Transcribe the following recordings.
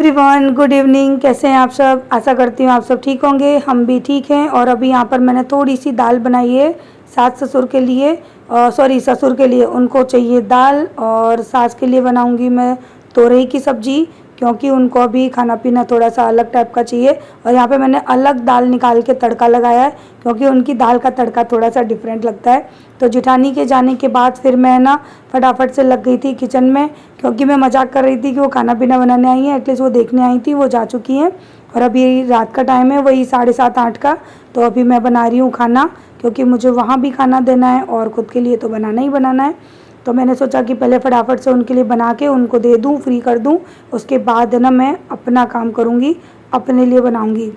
Everyone, good evening. कैसे हैं आप सब? आशा करती हूँ आप सब ठीक होंगे। हम भी ठीक हैं। और अभी यहाँ पर मैंने थोड़ी सी दाल बनाई है सास ससुर के लिए, सॉरी ससुर के लिए, उनको चाहिए दाल। और सास के लिए बनाऊँगी मैं तोरई की सब्ज़ी, क्योंकि उनको अभी खाना पीना थोड़ा सा अलग टाइप का चाहिए। और यहाँ पे मैंने अलग दाल निकाल के तड़का लगाया है, क्योंकि उनकी दाल का तड़का थोड़ा सा डिफरेंट लगता है। तो जेठानी के जाने के बाद फिर मैं ना फटाफट से लग गई थी किचन में, क्योंकि मैं मजाक कर रही थी कि वो खाना पीना बनाने आई हैं। एटलीस्ट वो देखने आई थी, वो जा चुकी हैं। और अभी रात का टाइम है, वही 7:30-8 का। तो अभी मैं बना रही हूँ खाना, क्योंकि मुझे वहाँ भी खाना देना है और ख़ुद के लिए तो बनाना ही बनाना है। तो मैंने सोचा कि पहले फटाफट से उनके लिए बना के उनको दे दूँ, फ्री कर दूँ। उसके बाद ना मैं अपना काम करूँगी, अपने लिए बनाऊँगी।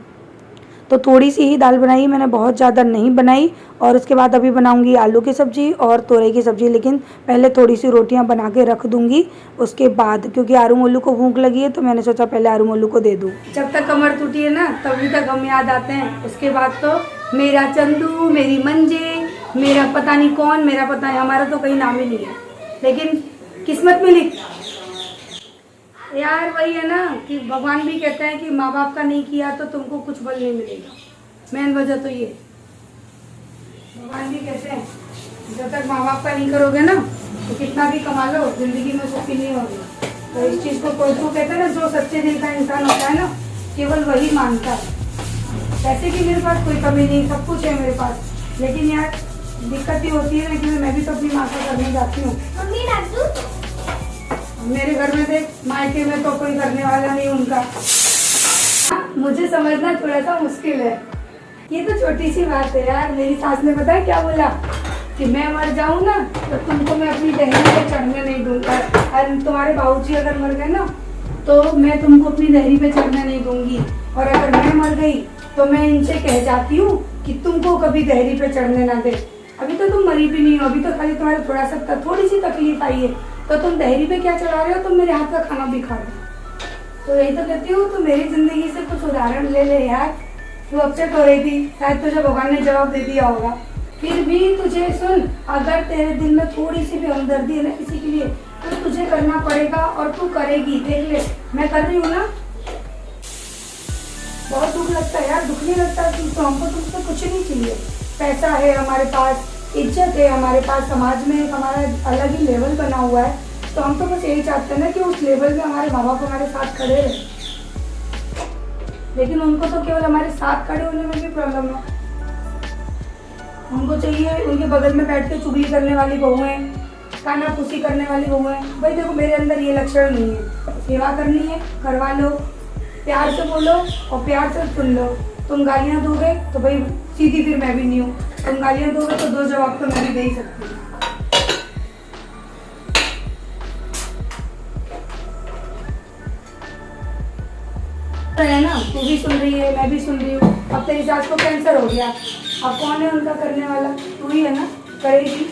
तो थोड़ी सी ही दाल बनाई मैंने, बहुत ज़्यादा नहीं बनाई। और उसके बाद अभी बनाऊंगी आलू की सब्ज़ी और तोरई की सब्ज़ी, लेकिन पहले थोड़ी सी रोटियां बना के रख दूंगी उसके बाद, क्योंकि आरू मोलू को भूख लगी है। तो मैंने सोचा पहले आरू मोलू को दे दूँ। जब तक कमर टूटी है ना तभी तक हम याद आते हैं। उसके बाद तो मेरा चंदू, मेरी मंजे, मेरा पता नहीं कौन, मेरा पता है, हमारा तो कहीं नाम ही नहीं है। लेकिन किस्मत में लिख यार, वही है ना कि भगवान भी कहते हैं कि माँ बाप का नहीं किया तो तुमको कुछ फल नहीं मिलेगा। मेन वजह तो ये, भगवान भी कहते हैं जब तक माँ बाप का नहीं करोगे ना तो कितना भी कमा लो जिंदगी में सुखी नहीं होगी। तो इस चीज़ को कोई तो कहते हैं ना, जो सच्चे दिल का इंसान होता है ना केवल वही मानता है। पैसे की मेरे पास कोई कमी नहीं, सब कुछ है मेरे पास, लेकिन यार दिक्कत ही होती है ना कि मैं भी तो अपनी माँ का करने जाती हूँ। मेरे घर में देख, मायके में तो कोई करने वाला नहीं उनका। मुझे समझना थोड़ा सा मुश्किल है। ये तो छोटी सी बात है यार। मेरी सास ने पता है क्या बोला कि मैं मर जाऊं ना तो तुमको मैं अपनी दहली पे चढ़ने नहीं दूंगा। और तुम्हारे बाबूजी अगर मर गए ना तो मैं तुमको अपनी दहली पे चढ़ने नहीं दूंगी। और अगर मैं मर गई तो मैं इनसे कह जाती हूँ कि तुमको कभी दहली पे चढ़ने ना दे। अभी तो तुम मरी भी नहीं हो, अभी तो खाली तुम्हारे थोड़ी सी तकलीफ आई है, तो तुम दहली पे क्या चला रहे हो? तुम मेरे हाथ का खाना भी खा रहे हो। तो यही तो कहती हूँ, तो मेरी जिंदगी से कुछ उदाहरण ले ले यार। तू अपसेट हो रही थी, शायद तुझे भगवान ने जवाब दे दिया होगा। फिर भी तुझे सुन, अगर तेरे दिल में थोड़ी सी भी हमदर्दी है ना किसी के लिए, तो तुझे करना पड़ेगा और तू करेगी। देख ले, मैं कर रही हूँ ना। बहुत दुख लगता है यार, दुख नहीं लगता कि तो हमको तुमसे कुछ नहीं चाहिए। पैसा है हमारे पास, इज्जत है हमारे पास, समाज में एक हमारा अलग ही लेवल बना हुआ है। तो हम तो बस यही चाहते हैं ना कि उस लेवल में हमारे माँ बाप हमारे साथ खड़े रहे। लेकिन उनको तो केवल हमारे साथ खड़े होने में भी प्रॉब्लम है। उनको चाहिए उनके बगल में बैठ के चुगली करने वाली बहुएं, काना फूसी करने वाली बहुएं। भाई देखो, मेरे अंदर ये लक्षण नहीं है। सेवा करनी है, करवा लो, प्यार से बोलो और प्यार से सुन लो। तुम गालियाँ दोगे तो भाई सीधी फिर मैं भी नहीं हूँ। तुम गालियाँ दोगे तो दो जवाब तो मैं भी दे ही सकती हूँ। है ना, तू भी सुन रही है, मैं भी सुन रही हूँ। अब तेरी सास को कैंसर हो गया, अब कौन है उनका करने वाला? तू ही है ना, करेगी।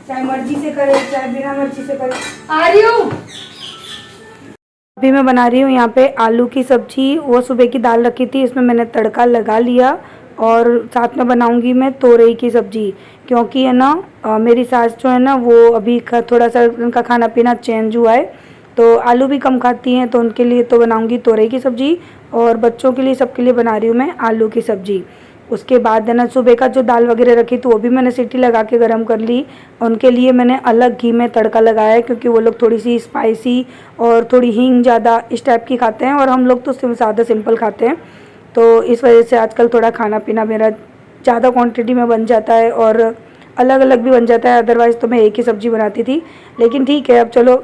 चाहे मर्जी से करे चाहे बिना मर्जी से करे। आ रही हूँ। अभी मैं बना रही हूँ यहाँ पे आलू की सब्जी। वो सुबह की दाल रखी थी, इसमें मैंने तड़का लगा लिया। और साथ में बनाऊंगी मैं तोरई की सब्ज़ी, क्योंकि है ना मेरी सास जो है ना वो अभी थोड़ा सा उनका खाना पीना चेंज हुआ है, तो आलू भी कम खाती हैं। तो उनके लिए तो बनाऊंगी तोरई की सब्ज़ी, और बच्चों के लिए सबके लिए बना रही हूँ मैं आलू की सब्ज़ी। उसके बाद है ना सुबह का जो दाल वगैरह रखी तो वो भी मैंने सीटी लगा के गर्म कर ली। उनके लिए मैंने अलग घी में तड़का लगाया है, क्योंकि वो लोग थोड़ी सी स्पाइसी और थोड़ी हींग ज़्यादा इस टाइप की खाते हैं, और हम लोग तो सादा सिंपल खाते हैं। तो इस वजह से आजकल थोड़ा खाना पीना मेरा ज़्यादा क्वांटिटी में बन जाता है और अलग अलग भी बन जाता है। अदरवाइज़ तो मैं एक ही सब्ज़ी बनाती थी, लेकिन ठीक है अब चलो।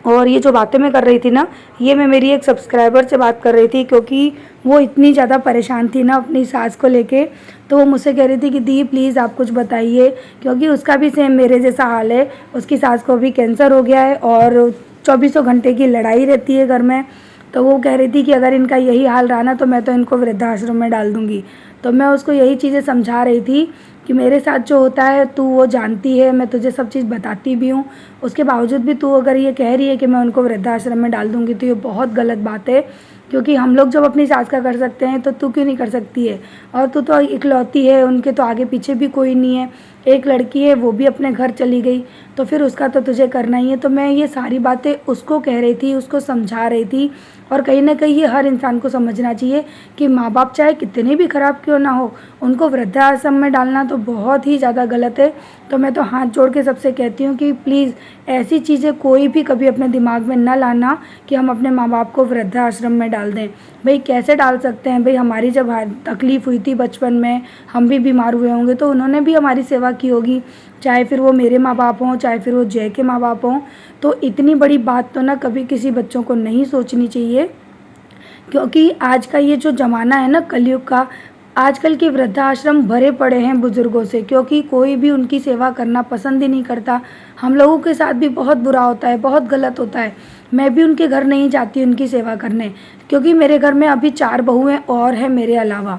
और ये जो बातें मैं कर रही थी ना, ये मैं मेरी एक सब्सक्राइबर से बात कर रही थी, क्योंकि वो इतनी ज़्यादा परेशान थी ना अपनी सास को लेके। तो वो मुझसे कह रही थी कि दी प्लीज़ आप कुछ बताइए, क्योंकि उसका भी सेम मेरे जैसा हाल है। उसकी सास को भी कैंसर हो गया है और 24 घंटे की लड़ाई रहती है घर में। तो वो कह रही थी कि अगर इनका यही हाल रहा ना तो मैं तो इनको वृद्धाश्रम में डाल दूँगी। तो मैं उसको यही चीज़ें समझा रही थी कि मेरे साथ जो होता है तू वो जानती है, मैं तुझे सब चीज़ बताती भी हूँ। उसके बावजूद भी तू अगर ये कह रही है कि मैं उनको वृद्धाश्रम में डाल दूँगी तो ये बहुत गलत बात है, क्योंकि हम लोग जब अपनी सास का कर सकते हैं तो तू क्यों नहीं कर सकती है? और तू तो इकलौती है, उनके तो आगे पीछे भी कोई नहीं है। एक लड़की है वो भी अपने घर चली गई, तो फिर उसका तो तुझे करना ही है। तो मैं ये सारी बातें उसको कह रही थी, उसको समझा रही थी। और कहीं ना कहीं ये हर इंसान को समझना चाहिए कि माँ बाप चाहे कितने भी ख़राब क्यों ना हो, उनको वृद्धाश्रम में डालना तो बहुत ही ज़्यादा गलत है। तो मैं तो हाथ जोड़ के सबसे कहती हूँ कि प्लीज़ ऐसी चीज़ें कोई भी कभी अपने दिमाग में न लाना कि हम अपने माँ बाप को वृद्धाश्रम में डाल दें। भाई कैसे डाल सकते हैं? भाई हमारी जब तकलीफ़ हुई थी बचपन में, हम भी बीमार हुए होंगे तो उन्होंने भी हमारी सेवा की होगी, चाहे फिर वो मेरे माँ बाप हों, चाहे फिर वो जय के माँ बाप हों। तो इतनी बड़ी बात तो ना कभी किसी बच्चों को नहीं सोचनी चाहिए, क्योंकि आज का ये जो ज़माना है ना कलयुग का, आजकल के वृद्धाश्रम भरे पड़े हैं बुज़ुर्गों से, क्योंकि कोई भी उनकी सेवा करना पसंद ही नहीं करता। हम लोगों के साथ भी बहुत बुरा होता है, बहुत गलत होता है। मैं भी उनके घर नहीं जाती उनकी सेवा करने, क्योंकि मेरे घर में अभी 4 बहुएँ और हैं मेरे अलावा।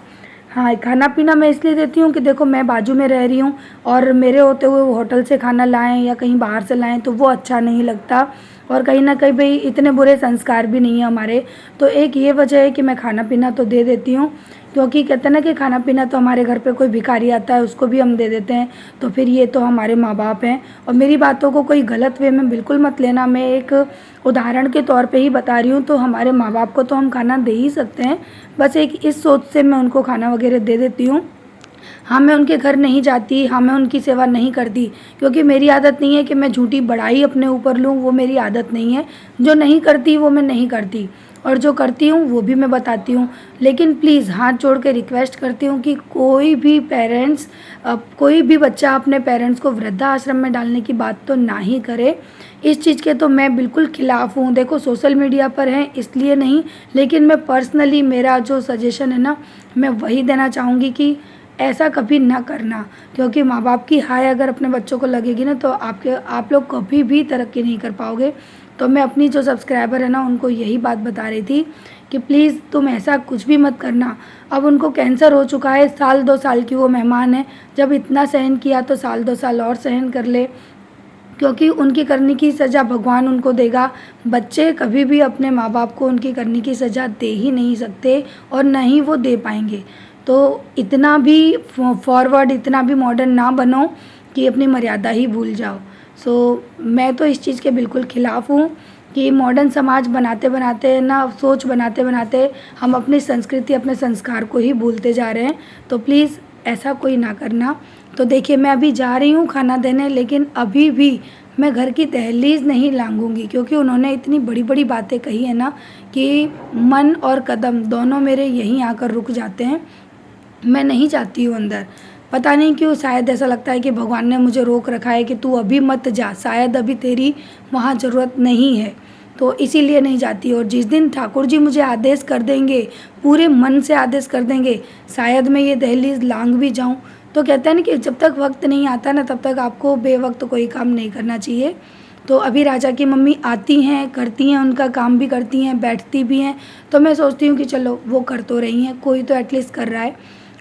हाँ, खाना पीना मैं इसलिए देती हूँ कि देखो मैं बाजू में रह रही हूँ और मेरे होते हुए वो होटल से खाना लाएं या कहीं बाहर से लाएं तो वो अच्छा नहीं लगता। और कहीं ना कहीं भाई इतने बुरे संस्कार भी नहीं है हमारे, तो एक ये वजह है कि मैं खाना पीना तो दे देती हूँ। क्योंकि कहते हैं ना कि खाना पीना तो हमारे घर पे कोई भिखारी आता है उसको भी हम दे देते हैं, तो फिर ये तो हमारे माँ बाप हैं। और मेरी बातों को कोई गलत वे में बिल्कुल मत लेना, मैं एक उदाहरण के तौर पे ही बता रही हूँ। तो हमारे माँ बाप को तो हम खाना दे ही सकते हैं, बस एक इस सोच से मैं उनको खाना वगैरह दे देती हूँ। हाँ, मैं उनके घर नहीं जाती, हाँ मैं उनकी सेवा नहीं करती, क्योंकि मेरी आदत नहीं है कि मैं झूठी बड़ाई अपने ऊपर लूँ, वो मेरी आदत नहीं है। जो नहीं करती वो मैं नहीं करती, और जो करती हूँ वो भी मैं बताती हूँ। लेकिन प्लीज़ हाथ जोड़ के रिक्वेस्ट करती हूँ कि कोई भी पेरेंट्स, कोई भी बच्चा अपने पेरेंट्स को वृद्धाश्रम में डालने की बात तो ना ही करे। इस चीज़ के तो मैं बिल्कुल ख़िलाफ़ हूँ। देखो सोशल मीडिया पर है इसलिए नहीं, लेकिन मैं पर्सनली मेरा जो सजेशन है ना, मैं वही देना चाहूँगी कि ऐसा कभी ना करना। क्योंकि माँ बाप की हाय अगर अपने बच्चों को लगेगी ना, तो आप लोग कभी भी तरक्की नहीं कर पाओगे। तो मैं अपनी जो सब्सक्राइबर है ना उनको यही बात बता रही थी कि प्लीज़ तुम ऐसा कुछ भी मत करना। अब उनको कैंसर हो चुका है, 1-2 साल की वो मेहमान है, जब इतना सहन किया तो 1-2 साल और सहन कर ले, क्योंकि उनकी करने की सज़ा भगवान उनको देगा। बच्चे कभी भी अपने माँ बाप को उनकी करने की सज़ा दे ही नहीं सकते, और ना ही वो दे पाएंगे। तो इतना भी फॉरवर्ड, इतना भी मॉडर्न ना बनो कि अपनी मर्यादा ही भूल जाओ। सो मैं तो इस चीज़ के बिल्कुल ख़िलाफ़ हूँ कि मॉडर्न समाज बनाते बनाते ना, सोच बनाते बनाते हम अपनी संस्कृति, अपने संस्कार को ही भूलते जा रहे हैं। तो प्लीज़ ऐसा कोई ना करना। तो देखिए मैं अभी जा रही हूँ खाना देने, लेकिन अभी भी मैं घर की दहलीज़ नहीं लांघूंगी, क्योंकि उन्होंने इतनी बड़ी बड़ी बातें कही है ना कि मन और कदम दोनों मेरे यहीं आकर रुक जाते हैं। मैं नहीं चाहती हूँ अंदर, पता नहीं क्यों, शायद ऐसा लगता है कि भगवान ने मुझे रोक रखा है कि तू अभी मत जा, शायद अभी तेरी वहाँ ज़रूरत नहीं है, तो इसीलिए नहीं जाती। और जिस दिन ठाकुर जी मुझे आदेश कर देंगे, पूरे मन से आदेश कर देंगे, शायद मैं ये दहलीज लांघ भी जाऊँ। तो कहते हैं ना कि जब तक वक्त नहीं आता ना, तब तक आपको बेवक्त कोई काम नहीं करना चाहिए। तो अभी राजा की मम्मी आती हैं, करती हैं, उनका काम भी करती हैं, बैठती भी हैं। तो मैं सोचती हूँ कि चलो वो कर तो रही हैं, कोई तो एटलीस्ट कर रहा है।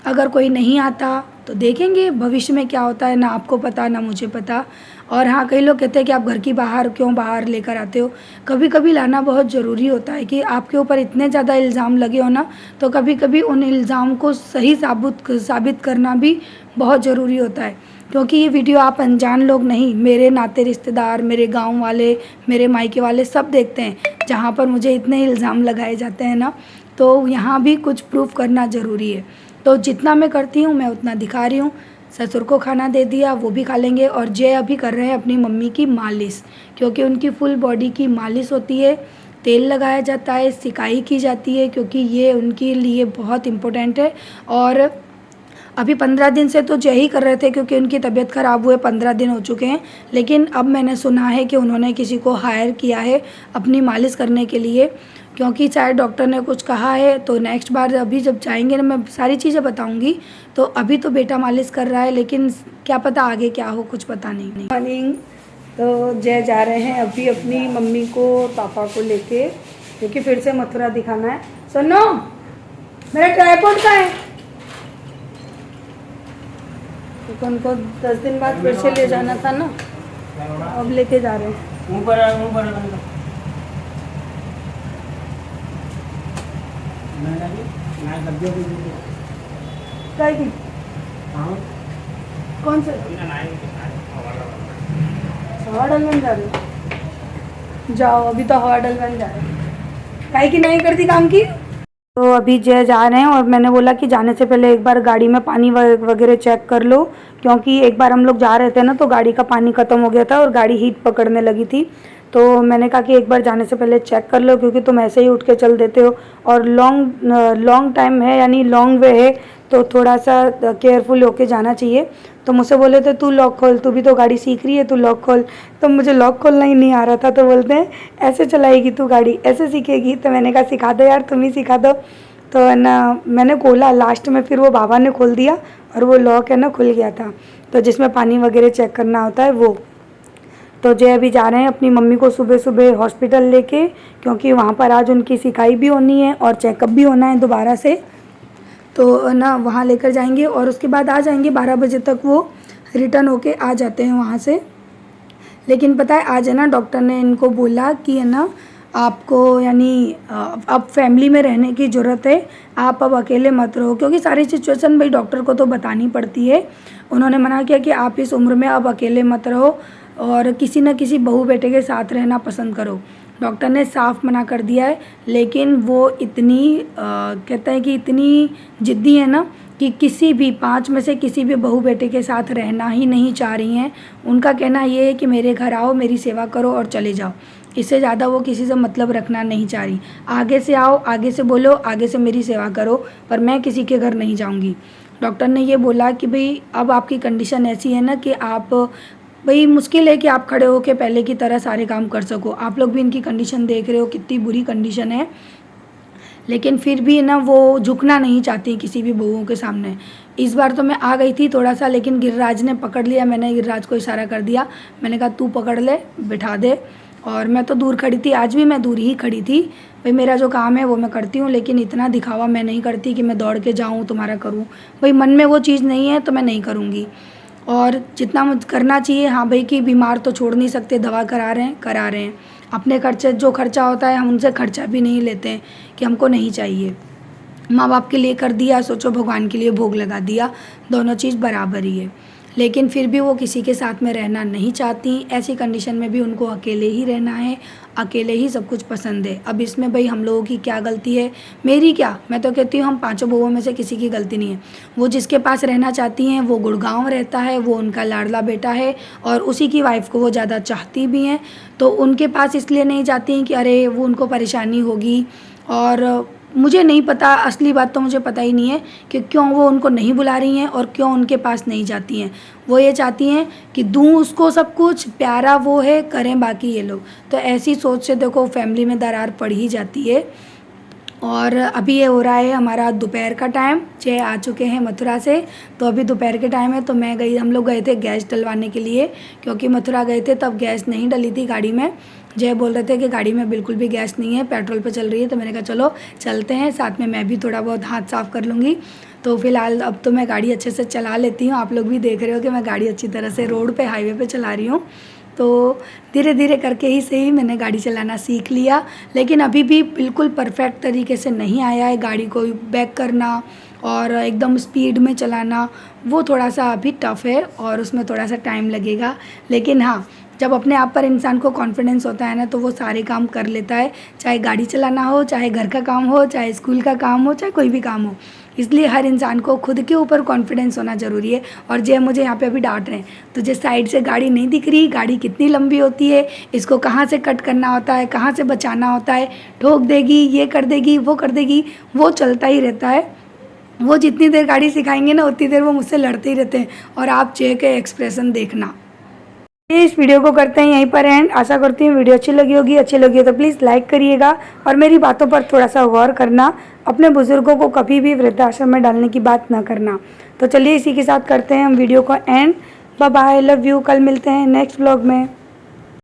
अगर कोई नहीं आता तो देखेंगे भविष्य में क्या होता है, ना आपको पता ना मुझे पता। और हाँ, कई लोग कहते हैं कि आप घर की बाहर क्यों बाहर लेकर आते हो। कभी कभी लाना बहुत ज़रूरी होता है कि आपके ऊपर इतने ज़्यादा इल्ज़ाम लगे हो ना, तो कभी कभी उन इल्ज़ाम को सही साबित करना भी बहुत ज़रूरी होता है। क्योंकि ये वीडियो आप अनजान लोग नहीं, मेरे नाते रिश्तेदार, मेरे गाँव वाले, मेरे मायके वाले सब देखते हैं। जहाँ पर मुझे इतने इल्ज़ाम लगाए जाते हैं ना, तो यहाँ भी कुछ प्रूफ करना ज़रूरी है। तो जितना मैं करती हूँ मैं उतना दिखा रही हूँ। ससुर को खाना दे दिया, वो भी खा लेंगे। और जय अभी कर रहे हैं अपनी मम्मी की मालिश, क्योंकि उनकी फुल बॉडी की मालिश होती है, तेल लगाया जाता है, सिकाई की जाती है, क्योंकि ये उनके लिए बहुत इम्पोर्टेंट है। और अभी 15 दिन से तो जय ही कर रहे थे, क्योंकि उनकी तबीयत ख़राब हुए 15 दिन हो चुके हैं। लेकिन अब मैंने सुना है कि उन्होंने किसी को हायर किया है अपनी मालिश करने के लिए, क्योंकि शायद डॉक्टर ने कुछ कहा है। तो नेक्स्ट बार अभी जब जाएंगे ना, मैं सारी चीज़ें बताऊंगी। तो अभी तो बेटा मालिश कर रहा है, लेकिन क्या पता आगे क्या हो, कुछ पता नहीं। मॉर्निंग। तो जय जा रहे हैं अभी अपनी मम्मी को, पापा को लेके, क्योंकि फिर से मथुरा दिखाना है। सुनो, मेरा ट्राइपॉड कहाँ है? तो उनको 10 दिन बाद फिर से ले जाना था ना, अब लेके जा रहे हैं। कौन सा हवा डलवाने जा रहे हो? जाओ, अभी तो हवा डलवाने जा रहे हो। काहे की नहीं करती काम की। तो अभी जय जा रहे हैं और मैंने बोला कि जाने से पहले एक बार गाड़ी में पानी वगैरह चेक कर लो, क्योंकि एक बार हम लोग जा रहे थे ना तो गाड़ी का पानी ख़त्म हो गया था और गाड़ी हीट पकड़ने लगी थी। तो मैंने कहा कि एक बार जाने से पहले चेक कर लो, क्योंकि तुम ऐसे ही उठ के चल देते हो और लॉन्ग टाइम है, यानी लॉन्ग वे है, तो थोड़ा सा केयरफुल होके जाना चाहिए। तो मुझसे बोले थे तू लॉक खोल, तू भी तो गाड़ी सीख रही है, तू लॉक खोल। तो मुझे लॉक खोलना ही नहीं आ रहा था, तो बोलते हैं ऐसे चलाएगी तू गाड़ी, ऐसे सीखेगी। तो मैंने कहा सिखा दो यार, तुम ही सिखा दो। तो है ना, मैंने खोला लास्ट में, फिर वो बाबा ने खोल दिया और वो लॉक है ना खुल गया था। तो जिसमें पानी वगैरह चेक करना होता है वो। तो जय अभी जा रहे हैं अपनी मम्मी को सुबह सुबह हॉस्पिटल लेके, क्योंकि वहाँ पर आज उनकी सिकाई भी होनी है और चेकअप भी होना है दोबारा से। तो ना वहाँ लेकर जाएंगे और उसके बाद आ जाएंगे 12 बजे तक वो रिटर्न होके आ जाते हैं वहाँ से। लेकिन पता है आज है ना डॉक्टर ने इनको बोला कि है ना आपको यानी अब फैमिली में रहने की ज़रूरत है, आप अब अकेले मत रहो, क्योंकि सारी सिचुएशन भाई डॉक्टर को तो बतानी पड़ती है। उन्होंने मना किया कि आप इस उम्र में अब अकेले मत रहो और किसी न किसी बहू बेटे के साथ रहना पसंद करो। डॉक्टर ने साफ मना कर दिया है, लेकिन वो इतनी कहते हैं कि इतनी ज़िद्दी है ना कि किसी भी 5 में से किसी भी बहू बेटे के साथ रहना ही नहीं चाह रही हैं। उनका कहना ये है कि मेरे घर आओ, मेरी सेवा करो और चले जाओ। इससे ज़्यादा वो किसी से मतलब रखना नहीं चाह रही। आगे से आओ, आगे से बोलो, आगे से मेरी सेवा करो, पर मैं किसी के घर नहीं जाऊंगी। डॉक्टर ने ये बोला कि भाई अब आपकी कंडीशन ऐसी है ना कि आप भाई मुश्किल है कि आप खड़े होकर पहले की तरह सारे काम कर सको। आप लोग भी इनकी कंडीशन देख रहे हो, कितनी बुरी कंडीशन है, लेकिन फिर भी ना वो झुकना नहीं चाहती किसी भी बहुओं के सामने। इस बार तो मैं आ गई थी थोड़ा सा, लेकिन गिरिराज ने पकड़ लिया। मैंने गिरिराज को इशारा कर दिया, मैंने कहा तू पकड़ ले, बिठा दे। और मैं तो दूर खड़ी थी, आज भी मैं दूर ही खड़ी थी। भाई मेरा जो काम है वो मैं करती हूँ, लेकिन इतना दिखावा मैं नहीं करती कि मैं दौड़ के जाऊँ तुम्हारा करूँ। भाई मन में वो चीज़ नहीं है तो मैं नहीं करूँगी। और जितना मुझे करना चाहिए, हाँ भाई कि बीमार तो छोड़ नहीं सकते, दवा करा रहे हैं। अपने खर्चे जो खर्चा होता है हम उनसे खर्चा भी नहीं लेते हैं कि हमको नहीं चाहिए। माँ बाप के लिए कर दिया, सोचो भगवान के लिए भोग लगा दिया, दोनों चीज़ बराबर ही है। लेकिन फिर भी वो किसी के साथ में रहना नहीं चाहती। ऐसी कंडीशन में भी उनको अकेले ही रहना है, अकेले ही सब कुछ पसंद है। अब इसमें भाई हम लोगों की क्या गलती है, मेरी क्या, मैं तो कहती हूँ हम 5 बहुओं में से किसी की गलती नहीं है। वो जिसके पास रहना चाहती हैं वो गुड़गांव रहता है, वो उनका लाडला बेटा है और उसी की वाइफ को वो ज़्यादा चाहती भी हैं। तो उनके पास इसलिए नहीं जाती हैं कि अरे वो उनको परेशानी होगी। और मुझे नहीं पता, असली बात तो मुझे पता ही नहीं है कि क्यों वो उनको नहीं बुला रही हैं और क्यों उनके पास नहीं जाती हैं। वो ये चाहती हैं कि दूँ उसको सब कुछ, प्यारा वो है, करें बाकी ये लोग। तो ऐसी सोच से देखो फैमिली में दरार पड़ ही जाती है। और अभी ये हो रहा है हमारा दोपहर का टाइम। जय आ चुके हैं मथुरा से, तो अभी दोपहर के टाइम है। तो हम लोग गए थे गैस डलवाने के लिए, क्योंकि मथुरा गए थे तब गैस नहीं डली थी गाड़ी में। जय बोल रहे थे कि गाड़ी में बिल्कुल भी गैस नहीं है, पेट्रोल पे चल रही है। तो मैंने कहा चलो चलते हैं, साथ में मैं भी थोड़ा बहुत हाथ साफ़ कर लूँगी। तो फिलहाल अब तो मैं गाड़ी अच्छे से चला लेती हूँ। आप लोग भी देख रहे हो कि मैं गाड़ी अच्छी तरह से रोड पे, हाईवे पे चला रही हूँ। तो धीरे धीरे करके ही सही मैंने गाड़ी चलाना सीख लिया, लेकिन अभी भी बिल्कुल परफेक्ट तरीके से नहीं आया है। गाड़ी को बैक करना और एकदम स्पीड में चलाना वो थोड़ा सा अभी टफ़ है और उसमें थोड़ा सा टाइम लगेगा। लेकिन हाँ, जब अपने आप पर इंसान को कॉन्फिडेंस होता है ना तो वो सारे काम कर लेता है, चाहे गाड़ी चलाना हो, चाहे घर का काम हो, चाहे स्कूल का काम हो, चाहे कोई भी काम हो। इसलिए हर इंसान को खुद के ऊपर कॉन्फिडेंस होना ज़रूरी है। और जय मुझे यहाँ पे अभी डांट रहे हैं, तुझे साइड से गाड़ी नहीं दिख रही, गाड़ी कितनी लंबी होती है, इसको कहाँ से कट करना होता है, कहाँ से बचाना होता है, ठोक देगी, ये कर देगी, वो कर देगी। वो चलता ही रहता है। वो जितनी देर गाड़ी सिखाएंगे ना उतनी देर वो मुझसे लड़ते ही रहते हैं। और आप जय के एक्सप्रेशन देखना। इस वीडियो को करते हैं यहीं पर एंड। आशा करती हूँ वीडियो अच्छी लगी होगी। अच्छी लगी हो तो प्लीज़ लाइक करिएगा और मेरी बातों पर थोड़ा सा गौर करना। अपने बुजुर्गों को कभी भी वृद्धाश्रम में डालने की बात ना करना। तो चलिए इसी के साथ करते हैं हम वीडियो को end. Bye bye, love you. कल मिलते हैं नेक्स्ट व्लॉग में।